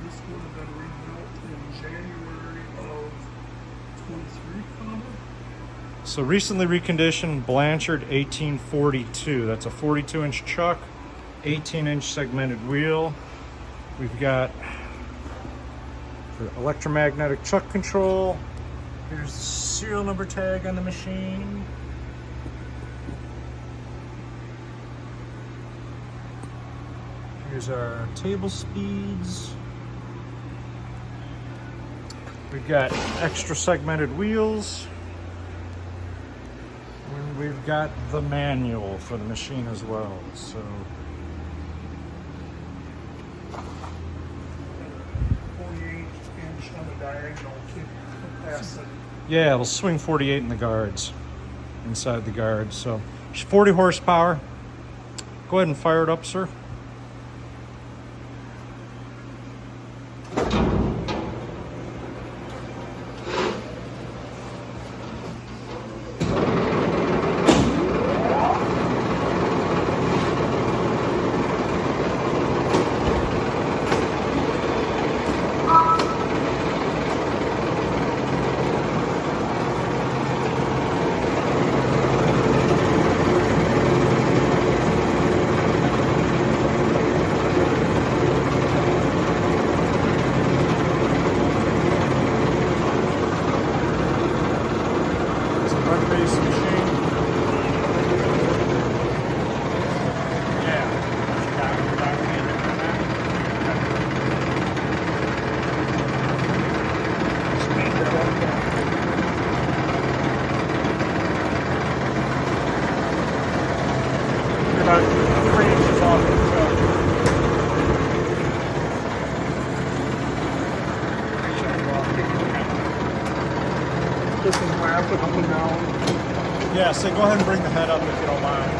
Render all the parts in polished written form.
This would have been rebuilt in January of 23, probably. So recently reconditioned Blanchard 1842. That's a 42-inch chuck, 18-inch segmented wheel. We've got the electromagnetic chuck control. Here's the serial number tag on the machine. Here's our table speeds. We've got extra segmented wheels. And we've got the manual for the machine as well. So 48-inch on the diagonal capacity. yeah, it'll swing 48 in the guards, inside the guards. So 40 horsepower. Go ahead and fire it up, sir. About 3 inches off the truck. This is rapid up and down. Yeah, so go ahead and bring the head up if you don't mind.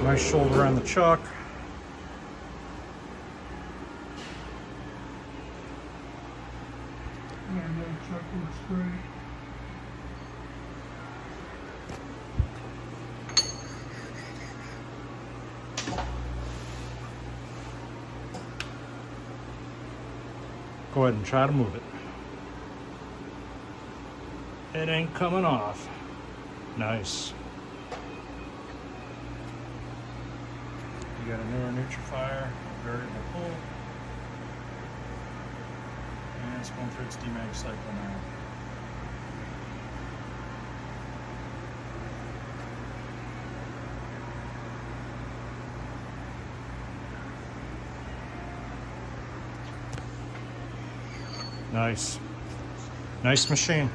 Nice shoulder on the chuck. Yeah, that truck looks great. Go ahead and try to move it. It ain't coming off. Nice. You got a newer neutrifier, variable pull, and it's going through its demag cycle now. Nice. Nice machine.